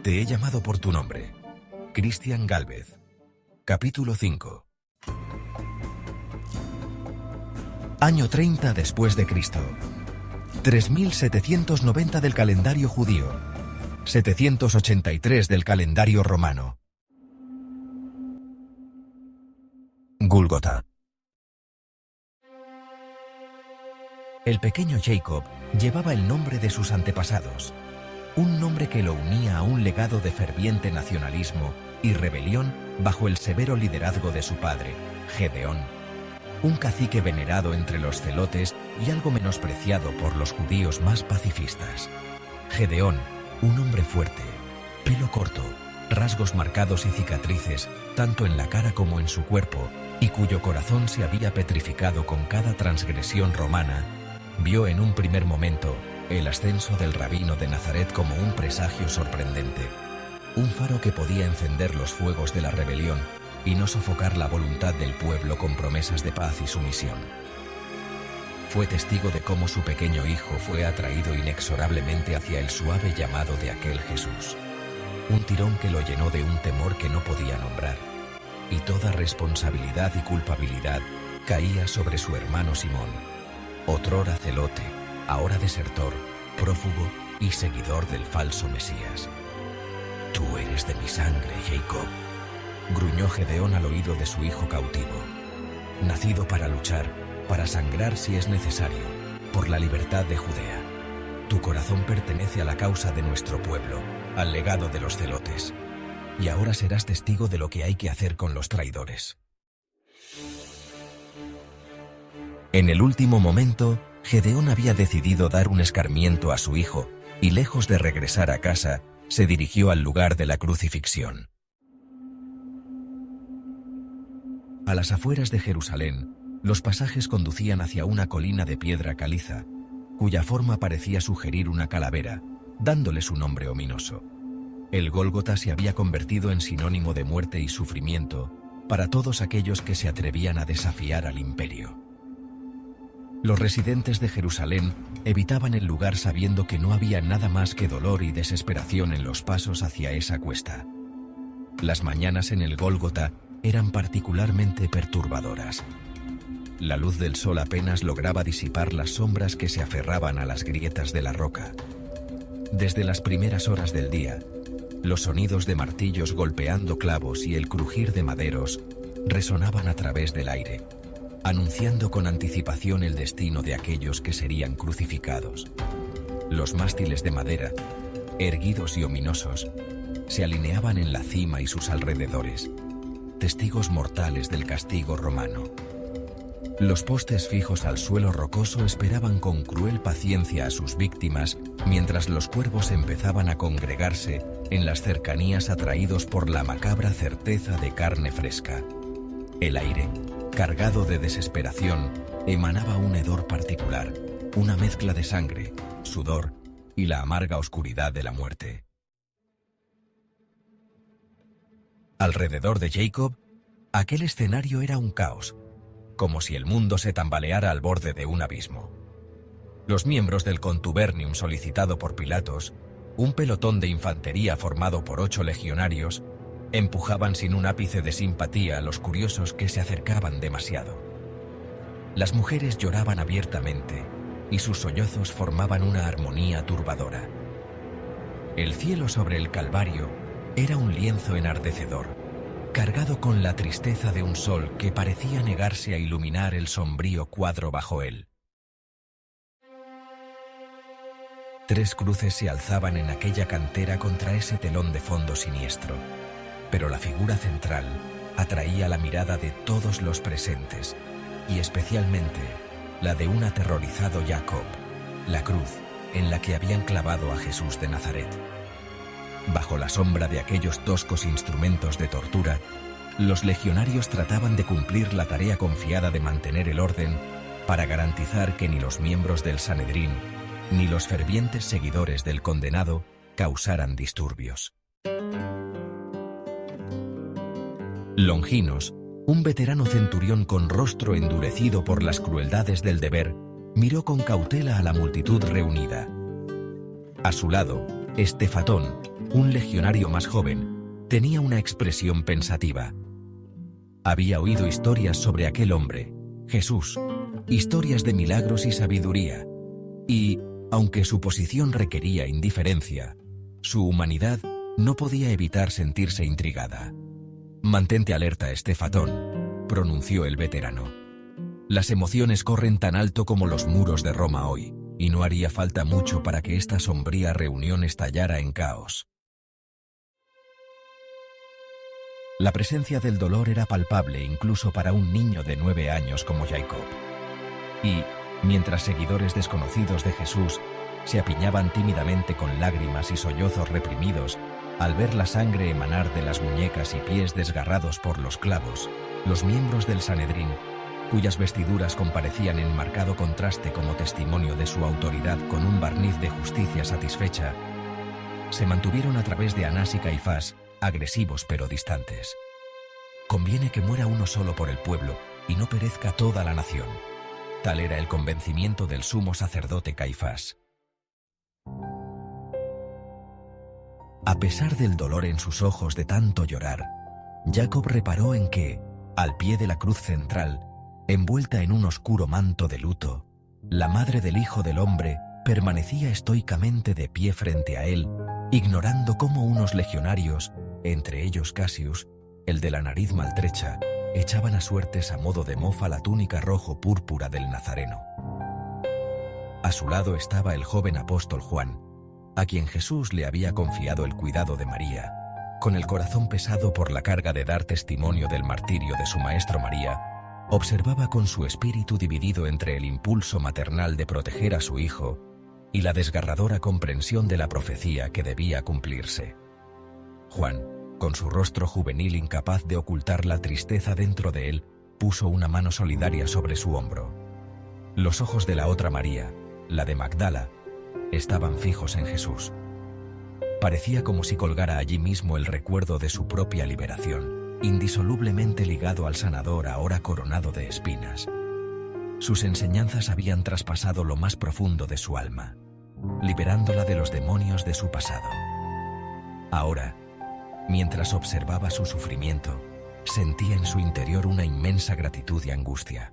Te he llamado por tu nombre. Cristian Gálvez. Capítulo 5. Año 30 después de Cristo. 3790 del calendario judío. 783 del calendario romano. Gólgota. El pequeño Jacob llevaba el nombre de sus antepasados, un nombre que lo unía a un legado de ferviente nacionalismo y rebelión bajo el severo liderazgo de su padre, Gedeón, un cacique venerado entre los celotes y algo menospreciado por los judíos más pacifistas. Gedeón, un hombre fuerte, pelo corto, rasgos marcados y cicatrices, tanto en la cara como en su cuerpo, y cuyo corazón se había petrificado con cada transgresión romana, vio en un primer momento el ascenso del rabino de Nazaret como un presagio sorprendente, un faro que podía encender los fuegos de la rebelión y no sofocar la voluntad del pueblo con promesas de paz y sumisión. Fue testigo de cómo su pequeño hijo fue atraído inexorablemente hacia el suave llamado de aquel Jesús, un tirón que lo llenó de un temor que no podía nombrar, y toda responsabilidad y culpabilidad caía sobre su hermano Simón, otrora celote, ahora desertor, prófugo y seguidor del falso Mesías. «Tú eres de mi sangre, Jacob», gruñó Gedeón al oído de su hijo cautivo. «Nacido para luchar, para sangrar si es necesario, por la libertad de Judea. Tu corazón pertenece a la causa de nuestro pueblo, al legado de los celotes. Y ahora serás testigo de lo que hay que hacer con los traidores». En el último momento, Gedeón había decidido dar un escarmiento a su hijo y, lejos de regresar a casa, se dirigió al lugar de la crucifixión. A las afueras de Jerusalén, los pasajes conducían hacia una colina de piedra caliza, cuya forma parecía sugerir una calavera, dándole su nombre ominoso. El Gólgota se había convertido en sinónimo de muerte y sufrimiento para todos aquellos que se atrevían a desafiar al imperio. Los residentes de Jerusalén evitaban el lugar sabiendo que no había nada más que dolor y desesperación en los pasos hacia esa cuesta. Las mañanas en el Gólgota eran particularmente perturbadoras. La luz del sol apenas lograba disipar las sombras que se aferraban a las grietas de la roca. Desde las primeras horas del día, los sonidos de martillos golpeando clavos y el crujir de maderos resonaban a través del aire, anunciando con anticipación el destino de aquellos que serían crucificados. Los mástiles de madera, erguidos y ominosos, se alineaban en la cima y sus alrededores, testigos mortales del castigo romano. Los postes fijos al suelo rocoso esperaban con cruel paciencia a sus víctimas mientras los cuervos empezaban a congregarse en las cercanías atraídos por la macabra certeza de carne fresca. El aire, cargado de desesperación, emanaba un hedor particular, una mezcla de sangre, sudor y la amarga oscuridad de la muerte. Alrededor de Jacob, aquel escenario era un caos, como si el mundo se tambaleara al borde de un abismo. Los miembros del contubernium solicitado por Pilatos, un pelotón de infantería formado por 8 legionarios, empujaban sin un ápice de simpatía a los curiosos que se acercaban demasiado. Las mujeres lloraban abiertamente y sus sollozos formaban una armonía turbadora. El cielo sobre el Calvario era un lienzo enardecedor, cargado con la tristeza de un sol que parecía negarse a iluminar el sombrío cuadro bajo él. 3 cruces se alzaban en aquella cantera contra ese telón de fondo siniestro, pero la figura central atraía la mirada de todos los presentes, y especialmente la de un aterrorizado Jacob, la cruz en la que habían clavado a Jesús de Nazaret. Bajo la sombra de aquellos toscos instrumentos de tortura, los legionarios trataban de cumplir la tarea confiada de mantener el orden para garantizar que ni los miembros del Sanedrín ni los fervientes seguidores del condenado causaran disturbios. Longinos, un veterano centurión con rostro endurecido por las crueldades del deber, miró con cautela a la multitud reunida. A su lado, Estefatón, un legionario más joven, tenía una expresión pensativa. Había oído historias sobre aquel hombre, Jesús, historias de milagros y sabiduría. Y, aunque su posición requería indiferencia, su humanidad no podía evitar sentirse intrigada. «Mantente alerta, Estefatón», pronunció el veterano. «Las emociones corren tan alto como los muros de Roma hoy, y no haría falta mucho para que esta sombría reunión estallara en caos». La presencia del dolor era palpable incluso para un niño de 9 años como Jacob. Y, mientras seguidores desconocidos de Jesús se apiñaban tímidamente con lágrimas y sollozos reprimidos al ver la sangre emanar de las muñecas y pies desgarrados por los clavos, los miembros del Sanedrín, cuyas vestiduras comparecían en marcado contraste como testimonio de su autoridad con un barniz de justicia satisfecha, se mantuvieron a través de Anás y Caifás, agresivos pero distantes. «Conviene que muera uno solo por el pueblo y no perezca toda la nación». Tal era el convencimiento del sumo sacerdote Caifás. A pesar del dolor en sus ojos de tanto llorar, Jacob reparó en que, al pie de la cruz central, envuelta en un oscuro manto de luto, la madre del Hijo del Hombre permanecía estoicamente de pie frente a él, ignorando cómo unos legionarios, entre ellos Cassius, el de la nariz maltrecha, echaban a suertes a modo de mofa la túnica rojo-púrpura del Nazareno. A su lado estaba el joven apóstol Juan, a quien Jesús le había confiado el cuidado de María, con el corazón pesado por la carga de dar testimonio del martirio de su maestro María. Observaba con su espíritu dividido entre el impulso maternal de proteger a su hijo y la desgarradora comprensión de la profecía que debía cumplirse. Juan, con su rostro juvenil incapaz de ocultar la tristeza dentro de él, puso una mano solidaria sobre su hombro. Los ojos de la otra María, la de Magdala, estaban fijos en Jesús. Parecía como si colgara allí mismo el recuerdo de su propia liberación, indisolublemente ligado al sanador ahora coronado de espinas. Sus enseñanzas habían traspasado lo más profundo de su alma, liberándola de los demonios de su pasado. Ahora, mientras observaba su sufrimiento, sentía en su interior una inmensa gratitud y angustia.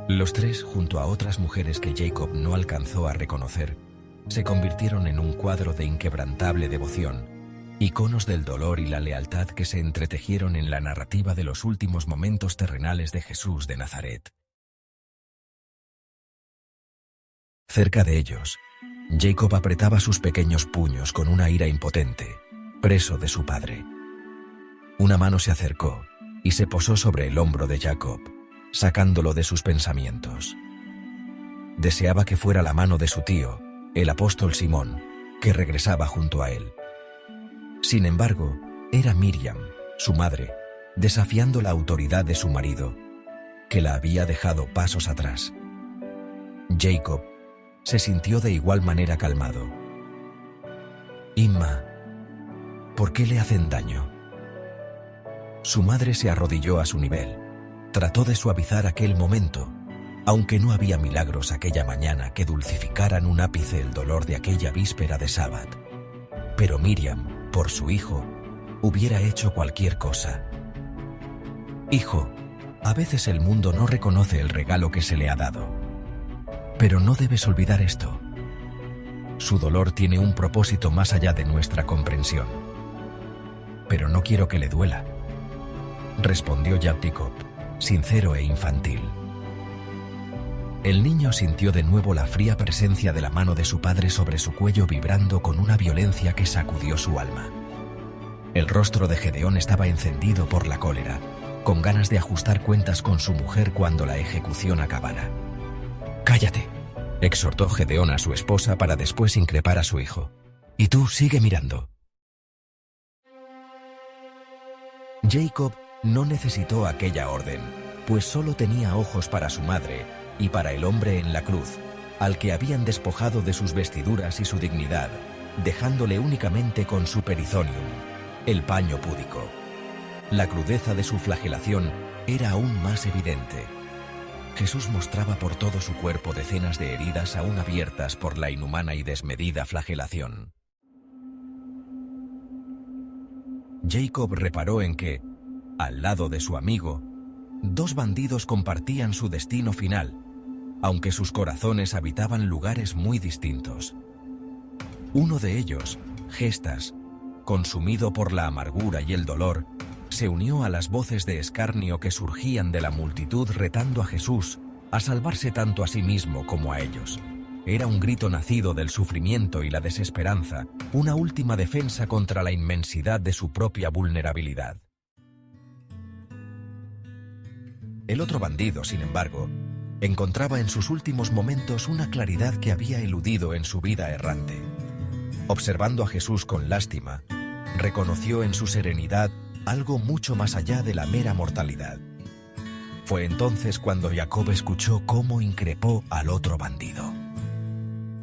Los tres, junto a otras mujeres que Jacob no alcanzó a reconocer, se convirtieron en un cuadro de inquebrantable devoción, iconos del dolor y la lealtad que se entretejieron en la narrativa de los últimos momentos terrenales de Jesús de Nazaret. Cerca de ellos, Jacob apretaba sus pequeños puños con una ira impotente, preso de su padre. Una mano se acercó y se posó sobre el hombro de Jacob, sacándolo de sus pensamientos. Deseaba que fuera la mano de su tío, el apóstol Simón, que regresaba junto a él. Sin embargo, era Miriam, su madre, desafiando la autoridad de su marido, que la había dejado pasos atrás. Jacob se sintió de igual manera calmado. «Inma, ¿por qué le hacen daño?». Su madre se arrodilló a su nivel. Trató de suavizar aquel momento, aunque no había milagros aquella mañana que dulcificaran un ápice el dolor de aquella víspera de sábado. Pero Miriam, por su hijo, hubiera hecho cualquier cosa. «Hijo, a veces el mundo no reconoce el regalo que se le ha dado. Pero no debes olvidar esto. Su dolor tiene un propósito más allá de nuestra comprensión. Pero no quiero que le duela», respondió Jacob, sincero e infantil. El niño sintió de nuevo la fría presencia de la mano de su padre sobre su cuello vibrando con una violencia que sacudió su alma. El rostro de Gedeón estaba encendido por la cólera, con ganas de ajustar cuentas con su mujer cuando la ejecución acabara. «Cállate», exhortó Gedeón a su esposa para después increpar a su hijo. «Y tú sigue mirando». Jacob no necesitó aquella orden, pues solo tenía ojos para su madre y para el hombre en la cruz, al que habían despojado de sus vestiduras y su dignidad, dejándole únicamente con su perizonium, el paño púdico. La crudeza de su flagelación era aún más evidente. Jesús mostraba por todo su cuerpo decenas de heridas aún abiertas por la inhumana y desmedida flagelación. Jacob reparó en que, al lado de su amigo, dos bandidos compartían su destino final, aunque sus corazones habitaban lugares muy distintos. Uno de ellos, Gestas, consumido por la amargura y el dolor, se unió a las voces de escarnio que surgían de la multitud retando a Jesús a salvarse tanto a sí mismo como a ellos. Era un grito nacido del sufrimiento y la desesperanza, una última defensa contra la inmensidad de su propia vulnerabilidad. El otro bandido, sin embargo, encontraba en sus últimos momentos una claridad que había eludido en su vida errante. Observando a Jesús con lástima, reconoció en su serenidad algo mucho más allá de la mera mortalidad. Fue entonces cuando Jacob escuchó cómo increpó al otro bandido.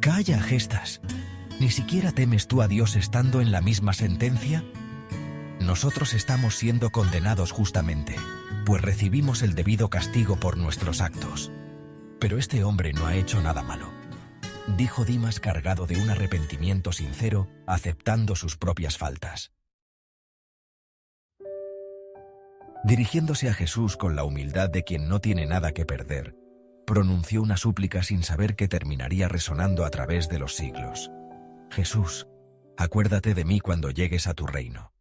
«Calla, Gestas. ¿Ni siquiera temes tú a Dios estando en la misma sentencia? Nosotros estamos siendo condenados justamente, pues recibimos el debido castigo por nuestros actos. Pero este hombre no ha hecho nada malo», dijo Dimas cargado de un arrepentimiento sincero, aceptando sus propias faltas. Dirigiéndose a Jesús con la humildad de quien no tiene nada que perder, pronunció una súplica sin saber que terminaría resonando a través de los siglos. «Jesús, acuérdate de mí cuando llegues a tu reino».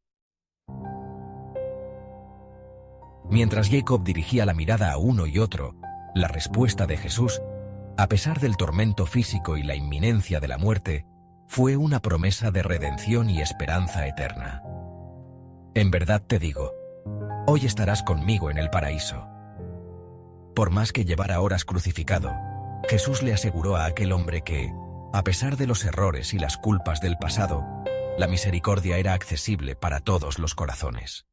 Mientras Jacob dirigía la mirada a uno y otro, la respuesta de Jesús, a pesar del tormento físico y la inminencia de la muerte, fue una promesa de redención y esperanza eterna. «En verdad te digo, hoy estarás conmigo en el paraíso». Por más que llevara horas crucificado, Jesús le aseguró a aquel hombre que, a pesar de los errores y las culpas del pasado, la misericordia era accesible para todos los corazones.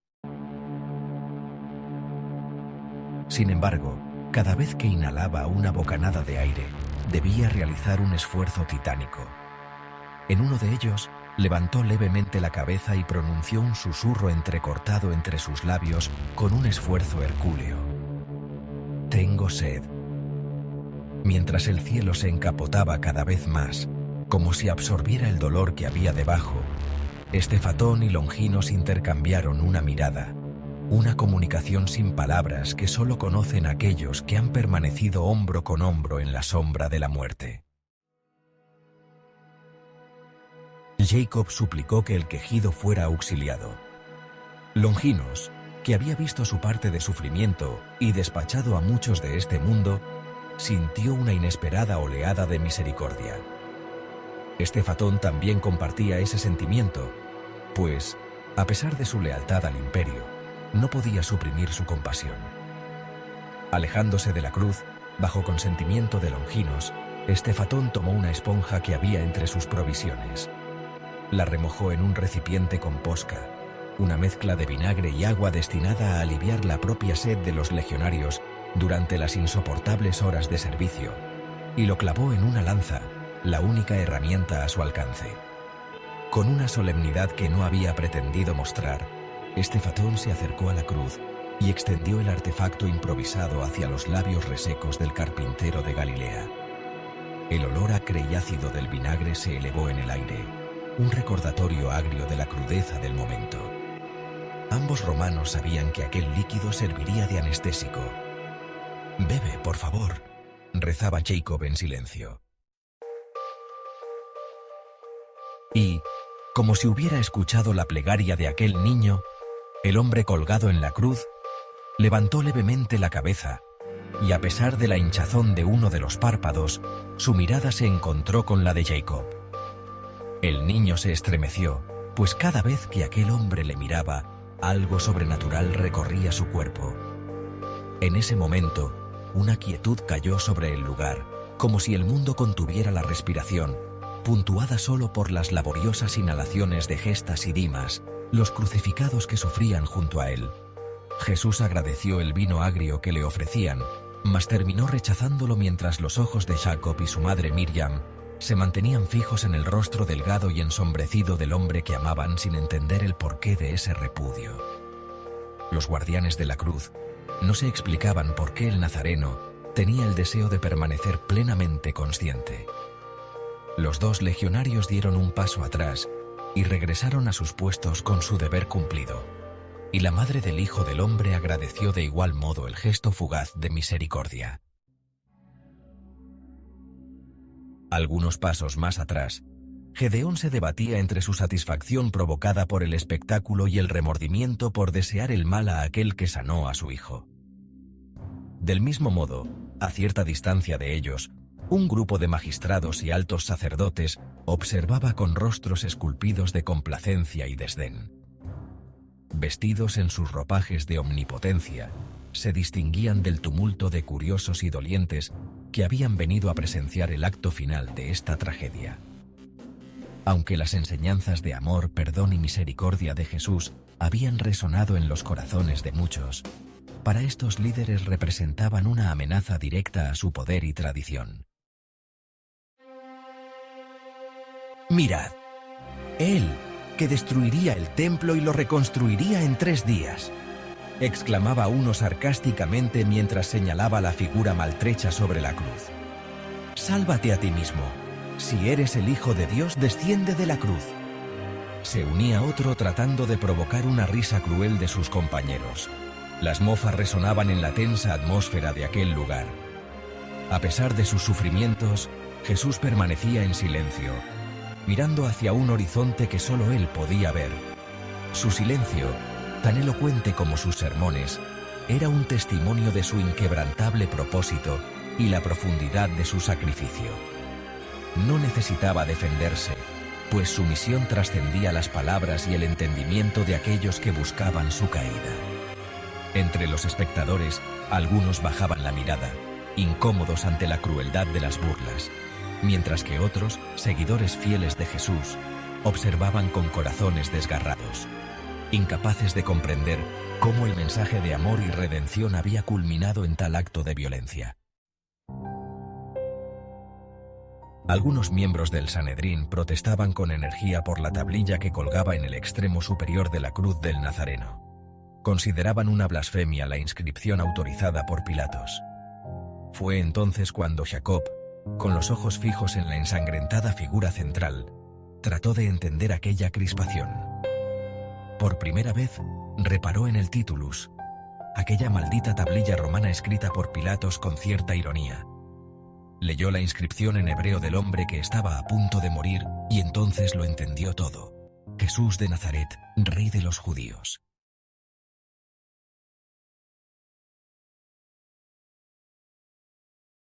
Sin embargo, cada vez que inhalaba una bocanada de aire, debía realizar un esfuerzo titánico. En uno de ellos, levantó levemente la cabeza y pronunció un susurro entrecortado entre sus labios con un esfuerzo hercúleo. «Tengo sed». Mientras el cielo se encapotaba cada vez más, como si absorbiera el dolor que había debajo, Estefatón y Longinos intercambiaron una mirada, una comunicación sin palabras que solo conocen aquellos que han permanecido hombro con hombro en la sombra de la muerte. Jacob suplicó que el quejido fuera auxiliado. Longinos, que había visto su parte de sufrimiento y despachado a muchos de este mundo, sintió una inesperada oleada de misericordia. Estefatón también compartía ese sentimiento, pues, a pesar de su lealtad al imperio, no podía suprimir su compasión. Alejándose de la cruz, bajo consentimiento de Longinos, Estefatón tomó una esponja que había entre sus provisiones. La remojó en un recipiente con posca, una mezcla de vinagre y agua destinada a aliviar la propia sed de los legionarios durante las insoportables horas de servicio, y lo clavó en una lanza, la única herramienta a su alcance. Con una solemnidad que no había pretendido mostrar, Estefatón se acercó a la cruz y extendió el artefacto improvisado hacia los labios resecos del carpintero de Galilea. El olor acre y ácido del vinagre se elevó en el aire, un recordatorio agrio de la crudeza del momento. Ambos romanos sabían que aquel líquido serviría de anestésico. «Bebe, por favor», rezaba Jacob en silencio. Y, como si hubiera escuchado la plegaria de aquel niño, el hombre colgado en la cruz levantó levemente la cabeza y, a pesar de la hinchazón de uno de los párpados, su mirada se encontró con la de Jacob. El niño se estremeció, pues cada vez que aquel hombre le miraba, algo sobrenatural recorría su cuerpo. En ese momento, una quietud cayó sobre el lugar, como si el mundo contuviera la respiración, puntuada solo por las laboriosas inhalaciones de Gestas y Dimas, los crucificados que sufrían junto a él. Jesús agradeció el vino agrio que le ofrecían, mas terminó rechazándolo mientras los ojos de Jacob y su madre Miriam se mantenían fijos en el rostro delgado y ensombrecido del hombre que amaban sin entender el porqué de ese repudio. Los guardianes de la cruz no se explicaban por qué el nazareno tenía el deseo de permanecer plenamente consciente. Los dos legionarios dieron un paso atrás y regresaron a sus puestos con su deber cumplido. Y la madre del Hijo del Hombre agradeció de igual modo el gesto fugaz de misericordia. Algunos pasos más atrás, Gedeón se debatía entre su satisfacción provocada por el espectáculo y el remordimiento por desear el mal a aquel que sanó a su hijo. Del mismo modo, a cierta distancia de ellos, un grupo de magistrados y altos sacerdotes observaba con rostros esculpidos de complacencia y desdén. Vestidos en sus ropajes de omnipotencia, se distinguían del tumulto de curiosos y dolientes que habían venido a presenciar el acto final de esta tragedia. Aunque las enseñanzas de amor, perdón y misericordia de Jesús habían resonado en los corazones de muchos, para estos líderes representaban una amenaza directa a su poder y tradición. «Mirad, Él, que destruiría el templo y lo reconstruiría en 3 días», exclamaba uno sarcásticamente mientras señalaba la figura maltrecha sobre la cruz. «Sálvate a ti mismo. Si eres el Hijo de Dios, desciende de la cruz». Se unía otro tratando de provocar una risa cruel de sus compañeros. Las mofas resonaban en la tensa atmósfera de aquel lugar. A pesar de sus sufrimientos, Jesús permanecía en silencio, mirando hacia un horizonte que solo él podía ver. Su silencio, tan elocuente como sus sermones, era un testimonio de su inquebrantable propósito y la profundidad de su sacrificio. No necesitaba defenderse, pues su misión trascendía las palabras y el entendimiento de aquellos que buscaban su caída. Entre los espectadores, algunos bajaban la mirada, incómodos ante la crueldad de las burlas, mientras que otros, seguidores fieles de Jesús, observaban con corazones desgarrados, incapaces de comprender cómo el mensaje de amor y redención había culminado en tal acto de violencia. Algunos miembros del Sanedrín protestaban con energía por la tablilla que colgaba en el extremo superior de la cruz del Nazareno. Consideraban una blasfemia la inscripción autorizada por Pilatos. Fue entonces cuando Jacob, con los ojos fijos en la ensangrentada figura central, trató de entender aquella crispación. Por primera vez, reparó en el titulus, aquella maldita tablilla romana escrita por Pilatos con cierta ironía. Leyó la inscripción en hebreo del hombre que estaba a punto de morir y entonces lo entendió todo. Jesús de Nazaret, Rey de los Judíos.